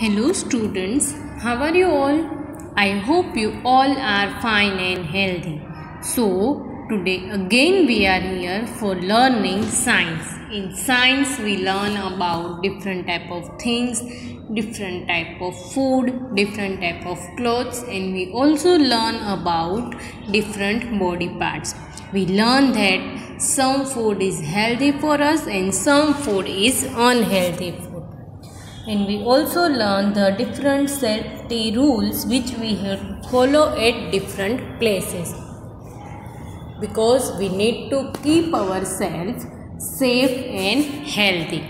Hello students, how are you all? I hope you all are fine and healthy. So today again we are here for learning science. In science we learn about different type of things, different type of food, different type of clothes, and we also learn about different body parts. We learn that some food is healthy for us and some food is unhealthy for us. And we also learn the different safety rules which we have to follow at different places, because we need to keep ourselves safe and healthy.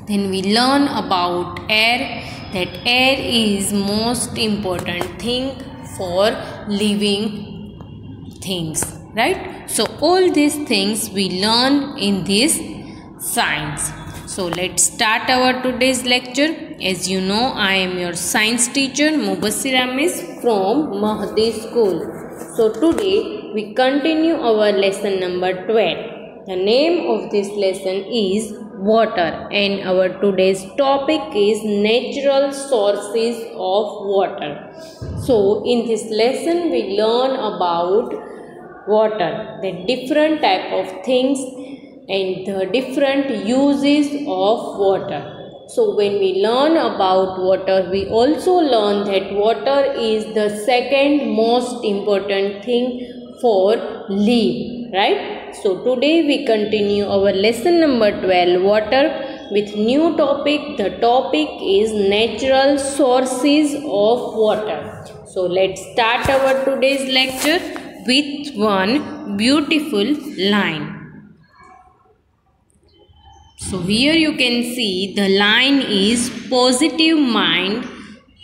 Then we learn about air, that air is most important thing for living things, right? So all these things we learn in this science. So let's start our today's lecture. As you know, I am your science teacher Mubassira Miss from Mahdi School. So today we continue our lesson number 12. The name of this lesson is water, and our today's topic is natural sources of water. So in this lesson we learn about water, the different type of things and the different uses of water. So when we learn about water, we also learn that water is the second most important thing for life, right? So today we continue our lesson number 12, water, with new topic. The topic is natural sources of water. So let's start our today's lecture with one beautiful line. So here you can see the line is positive mind,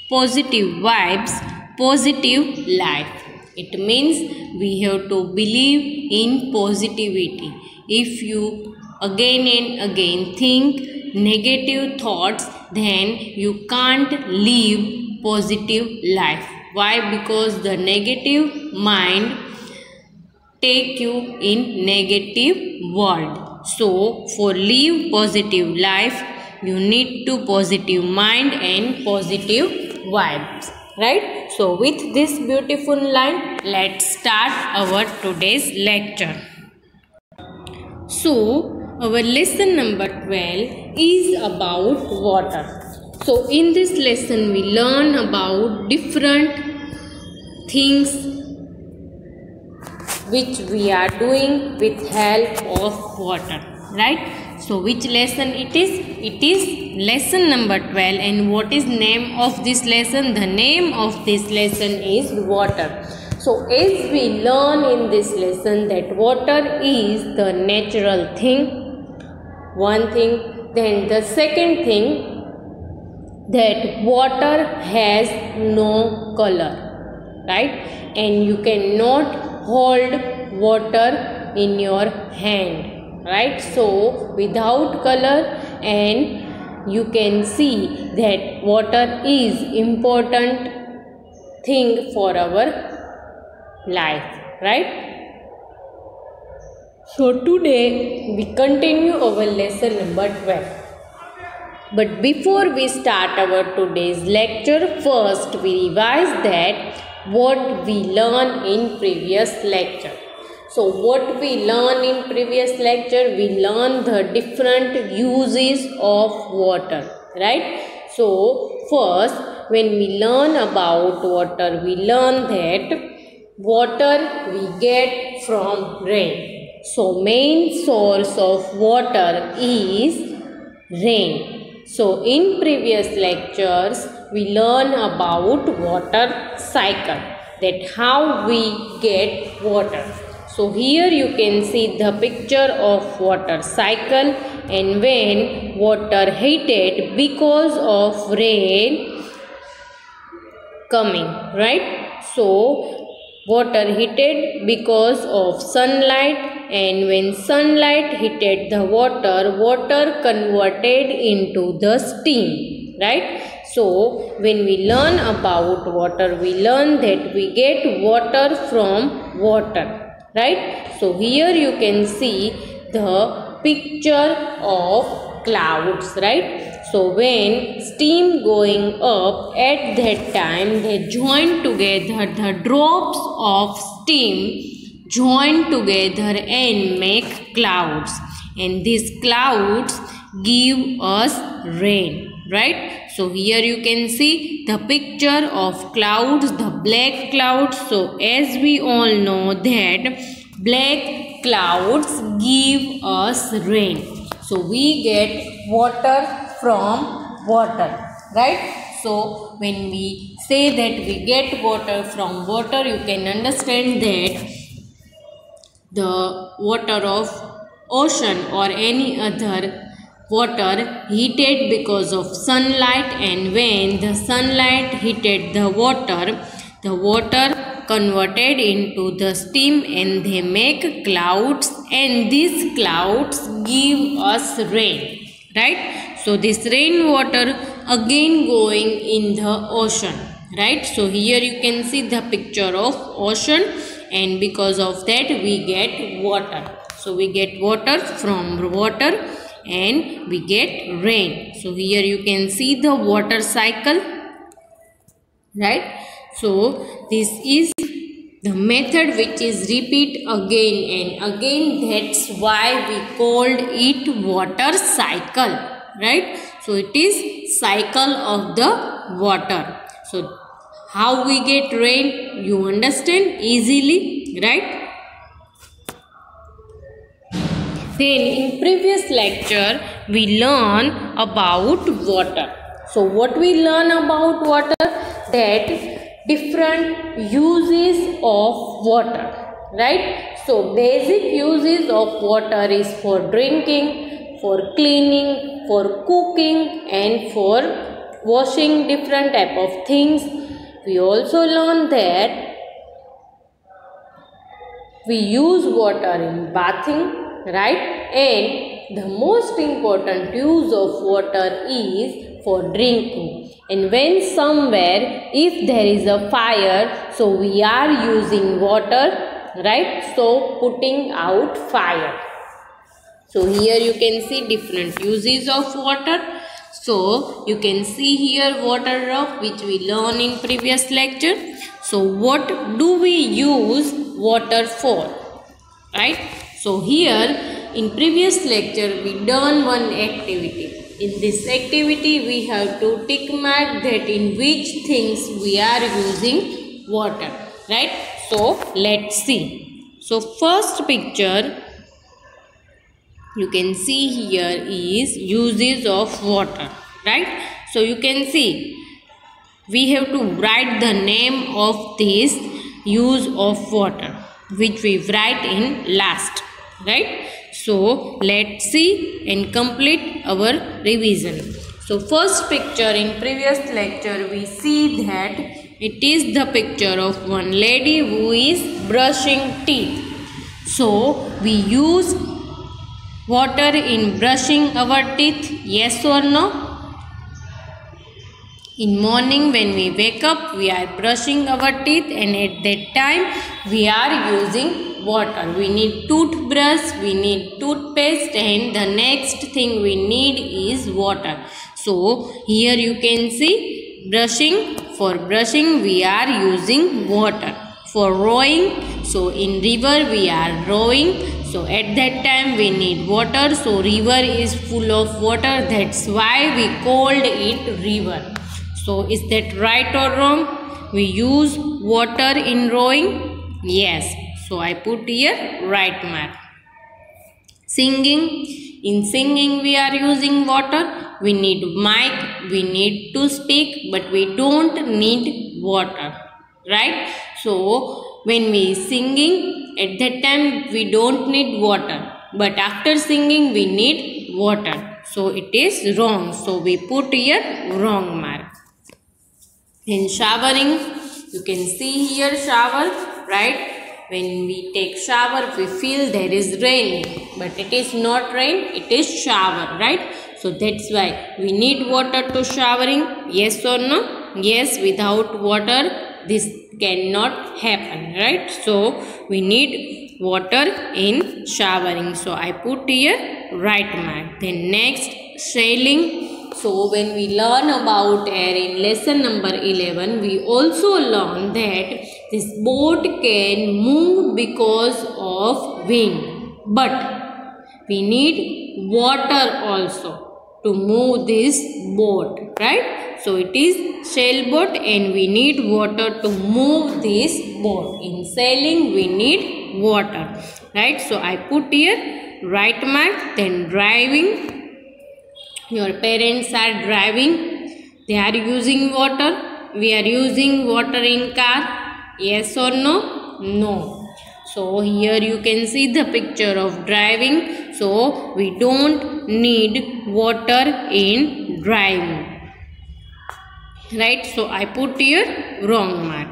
positive vibes, positive life. It means we have to believe in positivity. If you again and again think negative thoughts, then you can't live positive life. Why? Because the negative mind take you in negative world. So for live positive life, you need to positive mind and positive vibes, right? So with this beautiful line, let's start our today's lecture. So our lesson number 12 is about water. So in this lesson we learn about different things which we are doing with help of water, right? So which lesson it is? It is lesson number 12. And what is name of this lesson? The name of this lesson is water. So as we learn in this lesson that water is the natural thing, one thing. Then the second thing, that water has no color, right? And you cannot hold water in your hand, right? So without color, and you can see that water is important thing for our life, right? So today we continue our lesson number 12. But before we start our today's lecture, first we revise that what we learn in previous lecture. So what we learn in previous lecture, we learn the different uses of water, right? So first, when we learn about water, we learn that water we get from rain. So main source of water is rain. So in previous lectures we learn about water cycle, that how we get water. So here you can see the picture of water cycle, and when water heated because of rain coming, right? So water heated because of sunlight, and when sunlight heated the water, water converted into the steam, right? So when we learn about water, we learn that we get water from water, right? So here you can see the picture of clouds, right? So when steam going up, at that time they join together, the drops of steam join together and make clouds, and these clouds give us rain, right? So here you can see the picture of clouds, the black clouds. So as we all know that black clouds give us rain. So we get water from water, right? So when we say that we get water from water, you can understand that the water of ocean or any other water heated because of sunlight, and when the sunlight heated the water converted into the steam and they make clouds, and these clouds give us rain, right? So this rainwater again going in the ocean, right? So here you can see the picture of ocean, and because of that we get water. So we get water from water and we get rain. So here you can see the water cycle, right? So this is the method which is repeat again and again. That's why we called it water cycle, right? So it is cycle of the water. So how we get rain, you understand easily, right? Then in previous lecture we learn about water. So what we learn about water, that different uses of water, right? So basic uses of water is for drinking, for cleaning, for cooking, and for washing different type of things. We also learn that we use water in bathing, right? And the most important use of water is for drinking. And when somewhere if there is a fire, so we are using water, right? So putting out fire. So here you can see different uses of water. So you can see here water drop which we learned in previous lecture. So what do we use water for, right? So here in previous lecture we done one activity. In this activity we have to tick mark that in which things we are using water, right? So let's see. So first picture you can see here is uses of water, right? So you can see we have to write the name of this use of water which we write in last, right? So let's see and complete our revision. So first picture in previous lecture we see that it is the picture of one lady who is brushing teeth. So we use water in brushing our teeth, yes or no? In morning when we wake up we are brushing our teeth, and at that time we are using water. We need toothbrush, we need toothpaste, and the next thing we need is water. So here you can see brushing. For brushing we are using water. For rowing, so in river we are rowing, so at that time we need water. So river is full of water, that's why we called it river. So is that right or wrong? We use water in rowing? Yes. So I put here right mark. Singing. In singing we are using water. We need mic. We need to speak, but we don't need water. Right? So when we singing, at that time we don't need water. But after singing we need water. So it is wrong. So we put here wrong mark. In showering, you can see here shower, right? When we take shower, we feel there is rain, but it is not rain, it is shower, right? So that's why we need water to showering, yes or no? Yes, without water, this cannot happen, right? So we need water in showering. So I put here right mark. Then next, sailing. So when we learn about air in lesson number 11, we also learn that this boat can move because of wind. But we need water also to move this boat, right? So it is sailboat and we need water to move this boat. In sailing we need water, right? So I put here right mark. Then driving. Your parents are driving. They are using water. We are using water in car. Yes or no? No. So here you can see the picture of driving. So we don't need water in driving. Right? So I put here wrong mark.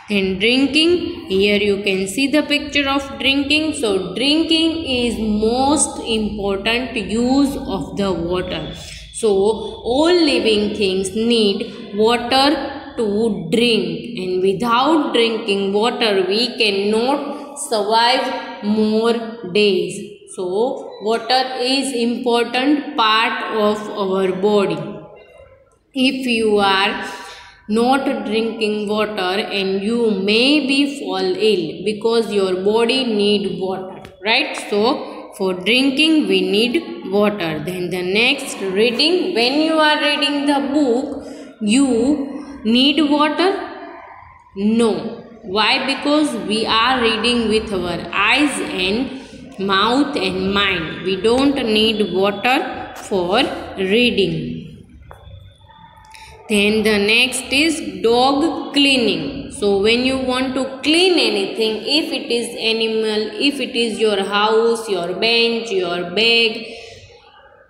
Then drinking. Here you can see the picture of drinking. So drinking is most important use of the water. So all living things need water to drink, and without drinking water we cannot survive more days. So water is important part of our body. If you are not drinking water, and you maybe fall ill because your body need water, right? So for drinking we need water. Then the next, reading. When you are reading the book, you need water? No. Why? Because we are reading with our eyes and mouth and mind. We don't need water for reading. Then the next is dog cleaning. So when you want to clean anything, if it is animal, if it is your house, your bench, your bag,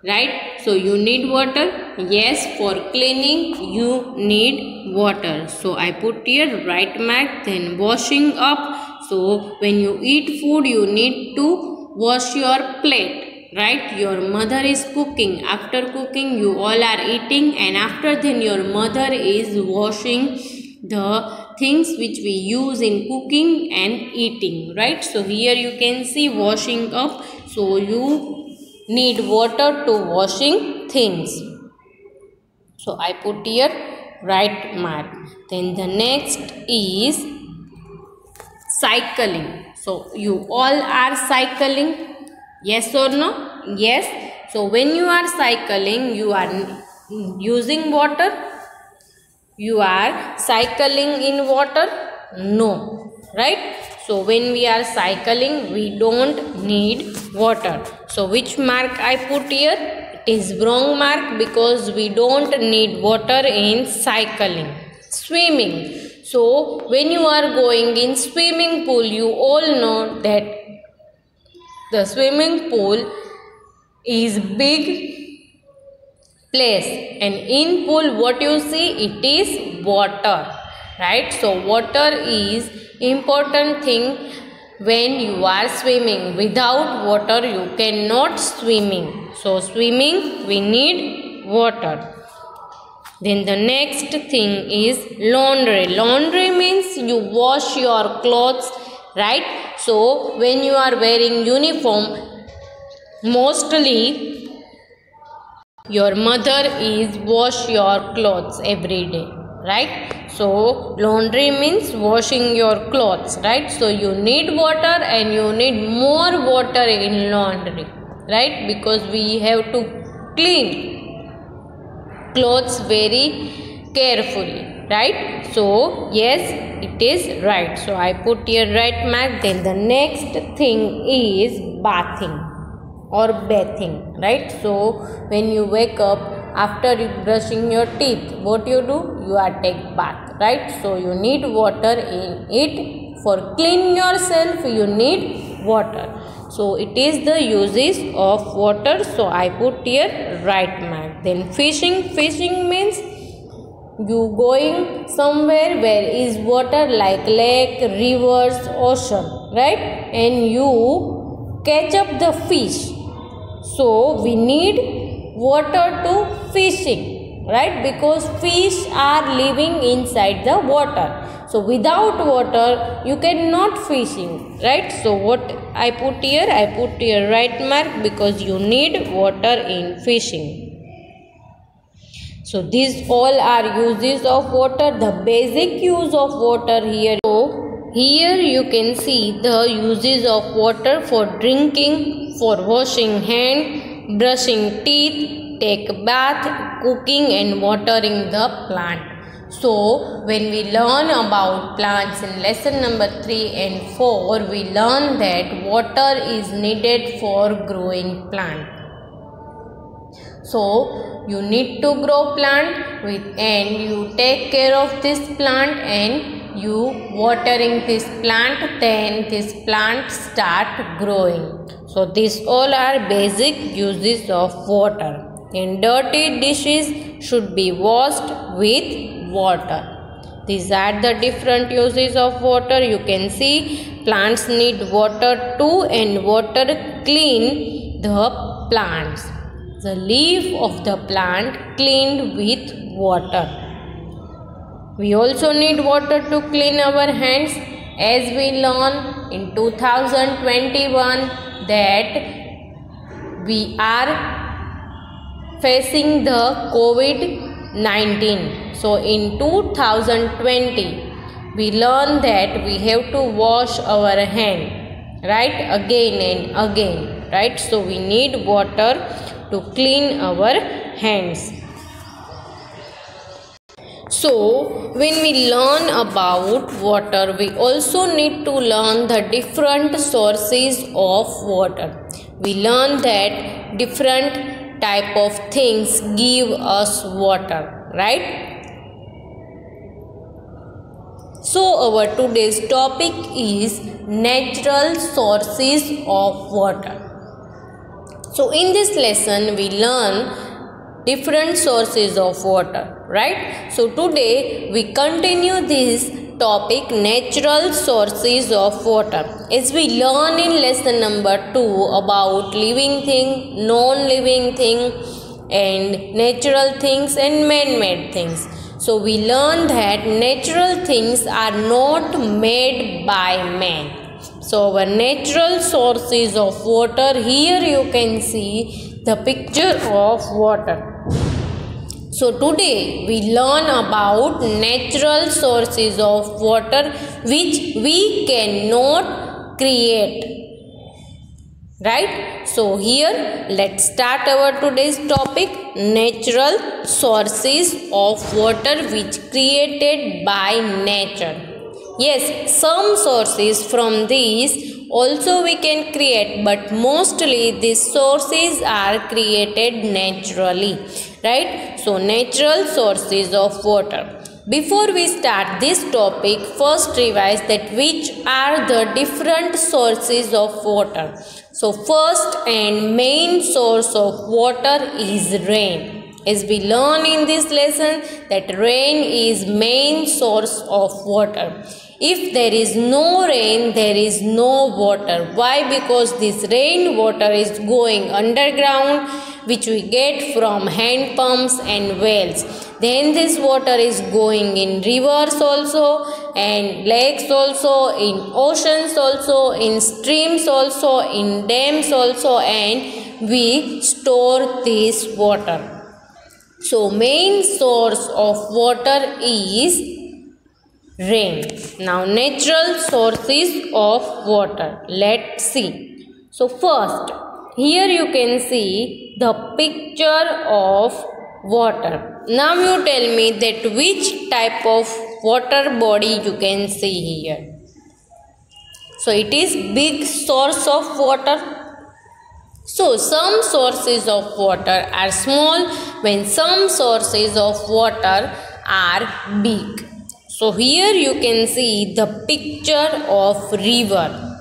right? So you need water. Yes, for cleaning you need water. So I put here right mark. Then washing up. So when you eat food, you need to wash your plate. Right, your mother is cooking. After cooking, you all are eating, and after then your mother is washing the things which we use in cooking and eating. Right, so here you can see washing up. So you need water to washing things. So I put here right mark. Then the next is cycling. So you all are cycling. Yes or no? Yes. So when you are cycling, you are using water? You are cycling in water? No. Right? So when we are cycling, we don't need water. So which mark I put here? It is wrong mark, because we don't need water in cycling. Swimming. So when you are going in swimming pool, you all know that the swimming pool is big place, and in pool what you see, it is water, right? So water is important thing when you are swimming. Without water you cannot swimming. So swimming we need water. Then the next thing is laundry. Laundry means you wash your clothes, right? So when you are wearing uniform, mostly your mother is wash your clothes every day, right? So laundry means washing your clothes, right? So you need water, and you need more water in laundry, right? Because we have to clean clothes very carefully, right? So yes, it is right. So I put here right mark. Then the next thing is bathing or bathing, right? So when you wake up, after you brushing your teeth, what you do? You are take bath, right? So you need water in it. For clean yourself you need water. So it is the uses of water. So I put here right mark. Then fishing. Fishing means you going somewhere where is water, like lake, rivers, ocean, right? And you catch up the fish. So we need water to fishing, right? Because fish are living inside the water. So without water you cannot fishing, right? So what I put here? I put here right mark, because you need water in fishing. So these all are uses of water, the basic use of water here. So here you can see the uses of water for drinking, for washing hand, brushing teeth, take bath, cooking and watering the plant. So when we learn about plants in lesson number 3 and 4, we learn that water is needed for growing plant. So you need to grow plant and you take care of this plant and you watering this plant, then this plant start growing. So these all are basic uses of water. And dirty dishes should be washed with water. These are the different uses of water. You can see plants need water too, and water clean the plants. The leaf of the plant cleaned with water. We also need water to clean our hands, as we learn in 2021 that we are facing the COVID-19. So in 2020 we learn that we have to wash our hand, right, again and again, right? So we need water to clean our hands. So when we learn about water, we also need to learn the different sources of water. We learn that different type of things give us water, right? So our today's topic is natural sources of water. So in this lesson we learn different sources of water, right? So today we continue this topic, natural sources of water, as we learn in lesson number 2 about living thing, non-living thing and natural things and man-made things. So we learn that natural things are not made by man. So our natural sources of water, here you can see the picture of water. So today we learn about natural sources of water which we cannot create, right? So here let's start our today's topic, natural sources of water which created by nature. Yes, some sources from these also we can create, but mostly these sources are created naturally, right? So natural sources of water. Before we start this topic, first revise that which are the different sources of water. So first and main source of water is rain. As we learn in this lesson that rain is main source of water. If there is no rain, there is no water. Why? Because this rain water is going underground, which we get from hand pumps and wells. Then this water is going in rivers also, and lakes also, in oceans also, in streams also, in dams also, and we store this water. So main source of water is rain. Now natural sources of water. Let's see. So first, here you can see the picture of water. Now you tell me that which type of water body you can see here. So it is big source of water. So some sources of water are small when some sources of water are big. So here you can see the picture of river.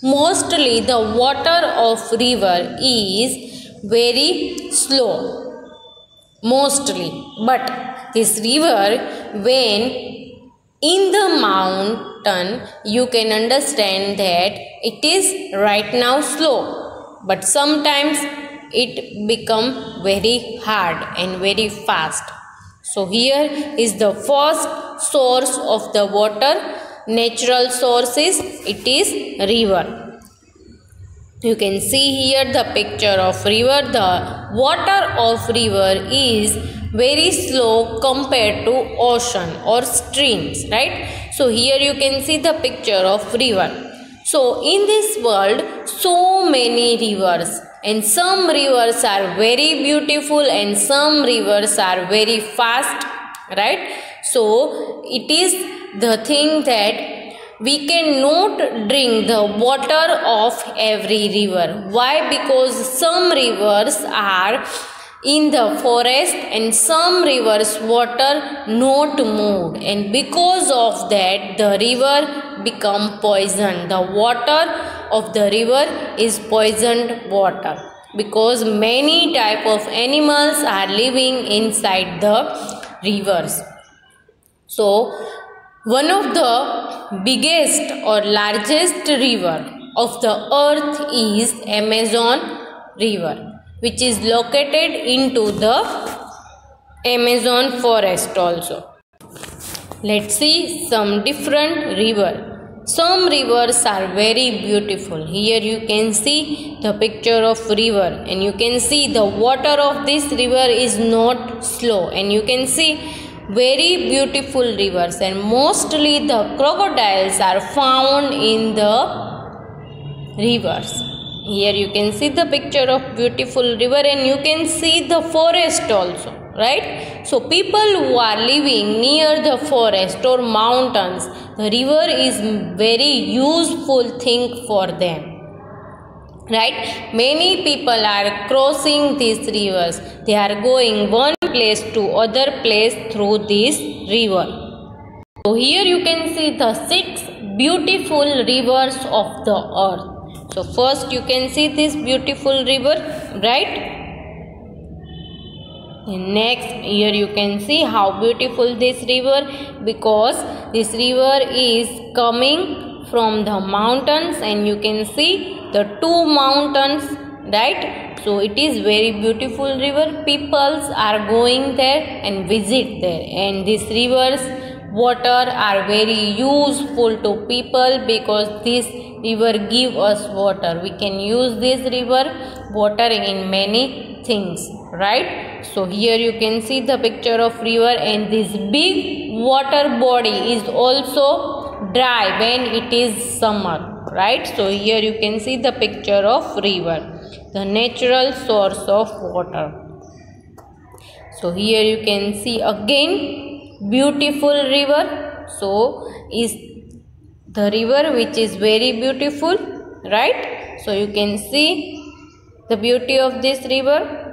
Mostly the water of river is very slow. Mostly. But this river, when in the mountain, you can understand that it is right now slow. But sometimes it become very hard and very fast. So here is the first source of the water, natural sources, it is river. You can see here the picture of river. The water of river is very slow compared to ocean or streams, right? So here you can see the picture of river. So in this world, so many rivers, and some rivers are very beautiful and some rivers are very fast, right? So it is the thing that we cannot drink the water of every river. Why? Because some rivers are in the forest and some rivers water not moved, and because of that the river become poisoned. The water of the river is poisoned water because many type of animals are living inside the rivers. So one of the biggest or largest river of the earth is Amazon river, which is located into the Amazon forest also. Let's see some different river. Some rivers are very beautiful. Here you can see the picture of river, and you can see the water of this river is not slow, and you can see very beautiful rivers, and mostly the crocodiles are found in the rivers. Here you can see the picture of beautiful river, and you can see the forest also, right? So people who are living near the forest or mountains, the river is very useful thing for them, right? Many people are crossing these rivers. They are going one place to other place through this river. So here you can see the 6 beautiful rivers of the earth. So first you can see this beautiful river, right? And next, here you can see how beautiful this river, because this river is coming from the mountains, and you can see the 2 mountains, right? So it is very beautiful river. Peoples are going there and visit there, and this river's water are very useful to people because this river give us water. We can use this river water in many things, right? So here you can see the picture of river, and this big water body is also dry when it is summer, right? So here you can see the picture of river, the natural source of water. So here you can see again beautiful river. So is the river which is very beautiful, right? So you can see the beauty of this river.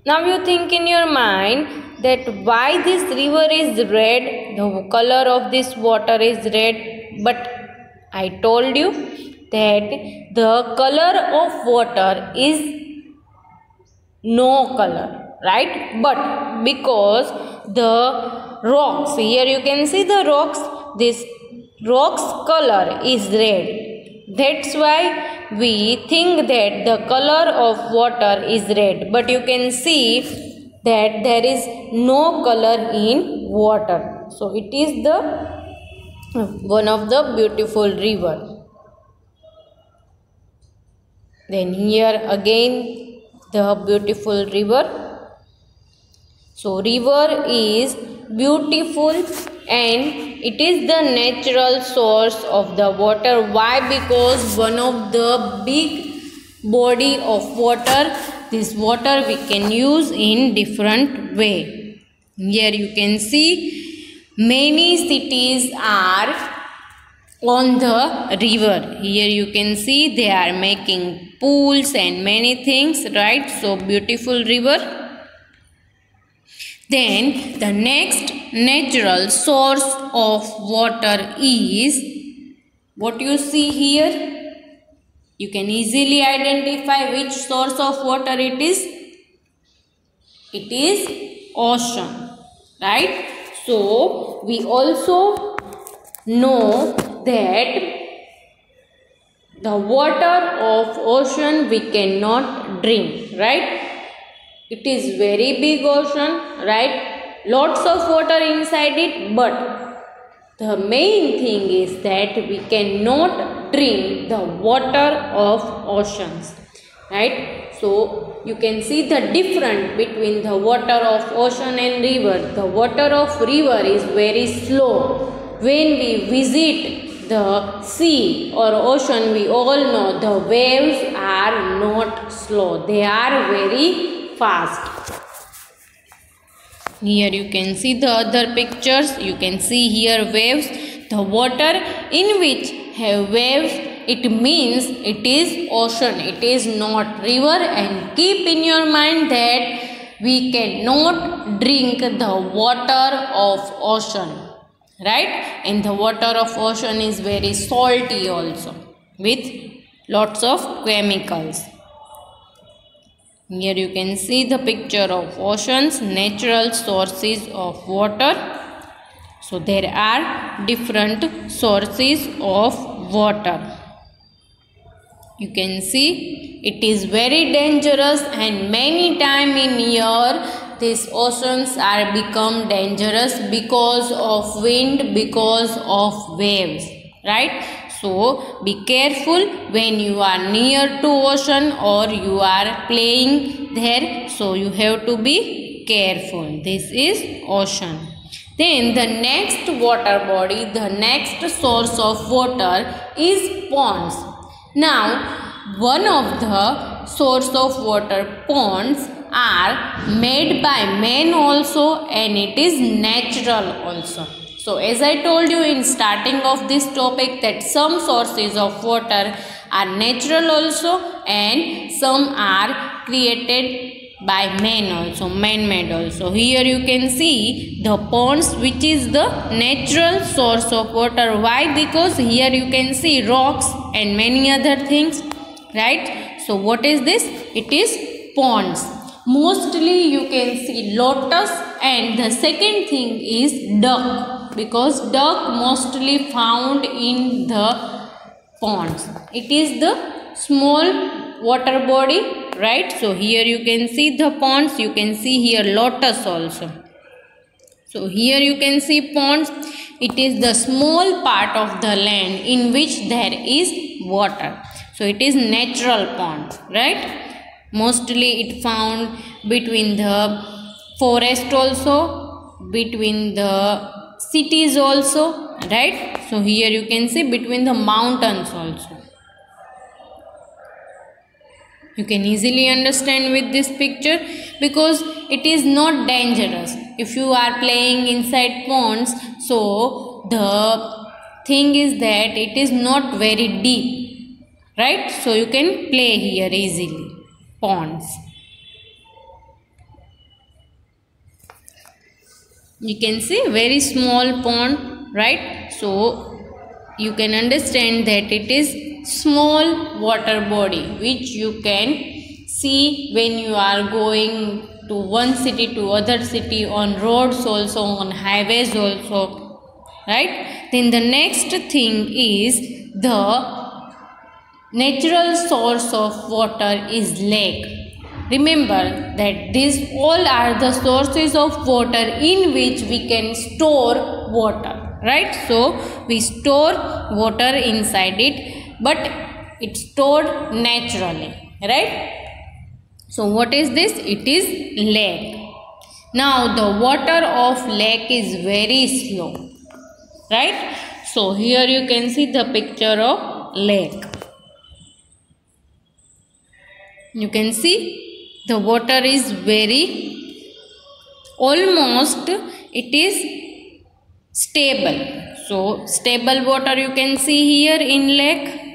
Now you think in your mind that why this river is red, the color of this water is red, but I told you that the color of water is no color, right? But because the rocks, here you can see the rocks, this rocks color is red. That's why we think that the color of water is red, but you can see that there is no color in water. So it is the one of the beautiful river. Then here again the beautiful river. So river is beautiful and it is the natural source of the water. Why? Because one of the big body of water, this water we can use in different way. Here you can see many cities are on the river. Here you can see they are making pools and many things, right? So beautiful river. Then the next natural source of water is what you see here. You can easily identify which source of water it is. It is ocean, right? So we also know that the water of ocean we cannot drink, right? It is very big ocean, right? Lots of water inside it, but the main thing is that we cannot drink the water of oceans. right? So you can see the difference between the water of ocean and river. The water of river is very slow. When we visit the sea or ocean, we all know the waves are not slow, they are very fast. Here you can see the other pictures. You can see here waves. The water in which have waves, it means it is ocean, it is not river. And keep in your mind that we cannot drink the water of ocean, right? And the water of ocean is very salty also, with lots of chemicals. Here you can see the picture of oceans, natural sources of water. So there are different sources of water. You can see it is very dangerous, and many times in year these oceans are become dangerous because of wind, because of waves, right? So be careful when you are near to ocean or you are playing there. So you have to be careful. This is ocean. Then the next water body, the next source of water is ponds. Now one of the source of water, ponds, are made by man also, and it is natural also. So as I told you in starting of this topic that some sources of water are natural also and some are created by man also, man-made also. Here you can see the ponds, which is the natural source of water. Why? Because here you can see rocks and many other things, right? So what is this? It is ponds. Mostly you can see lotus, and the second thing is duck, because duck mostly found in the ponds. It is the small water body, right? So here you can see the ponds, you can see here lotus also. So here you can see ponds. It is the small part of the land in which there is water. So it is natural pond, right? Mostly it found between the forest also, between the cities also, right? So here you can see between the mountains also. You can easily understand with this picture, because it is not dangerous. If you are playing inside ponds, so the thing is that it is not very deep, right? So you can play here easily. Ponds. You can see very small pond, right? So you can understand that it is small water body which you can see when you are going to one city to other city, on roads also, on highways also, right? Then the next thing is the natural source of water is lake. Remember that these all are the sources of water in which we can store water, right? So we store water inside it, but it's stored naturally, right? So what is this? It is lake. Now the water of lake is very slow, right? So here you can see the picture of lake. You can see the water is very, almost it is stable. So stable water you can see here in lake.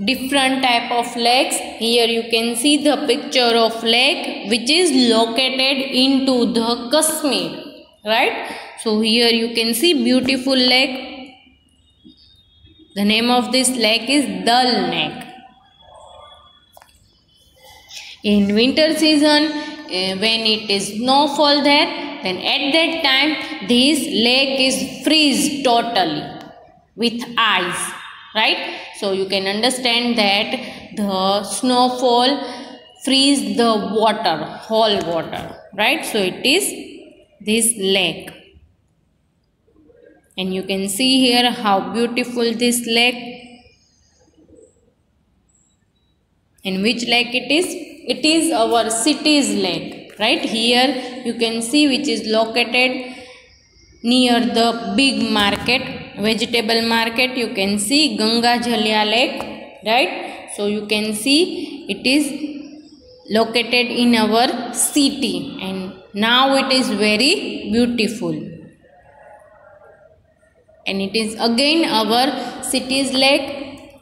Different type of lakes. Here you can see the picture of lake which is located into the Kashmir, right? So here you can see beautiful lake. The name of this lake is Dal Lake. In winter season, when it is snowfall there, then at that time this lake is freeze totally with ice, right? So you can understand that the snowfall freeze the water, whole water, right? So it is this lake, and you can see here how beautiful this lake. And which lake it is? It is our city's lake. Right, here you can see, which is located near the big market, vegetable market. You can see Ganga Jalya lake, right? So you can see it is located in our city, and now it is very beautiful, and it is again our city's lake.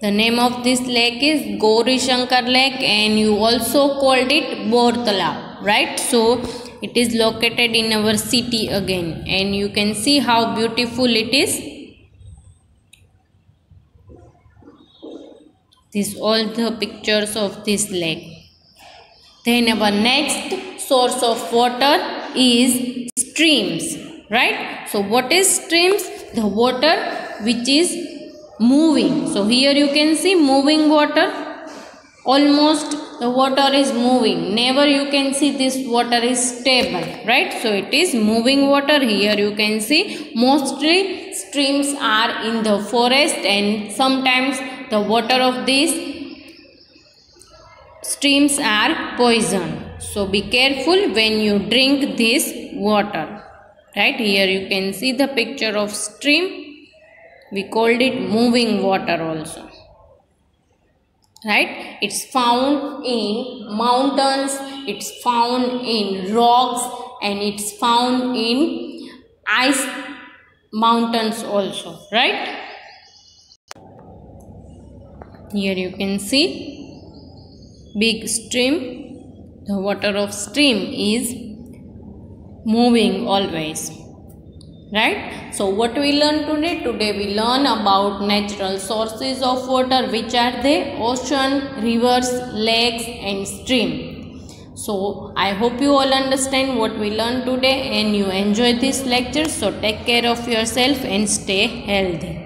The name of this lake is Gauri Shankar Lake, and you also called it Bor Talab, right? So it is located in our city again, and you can see how beautiful it is. These all the pictures of this lake. Then our next source of water is streams, right? So what is streams? The water which is moving. So here you can see moving water. Almost the water is moving. Never you can see this water is stable, right? So it is moving water. Here you can see mostly streams are in the forest, and sometimes the water of these streams are poison. So be careful when you drink this water, right? Here you can see the picture of stream. We called it moving water also, right? It's found in mountains, it's found in rocks, and it's found in ice mountains also, right? Here you can see big stream. The water of stream is moving always, right? So what we learn today? Today we learn about natural sources of water, which are the ocean, rivers, lakes and stream. So I hope you all understand what we learned today and you enjoy this lecture. So take care of yourself and stay healthy.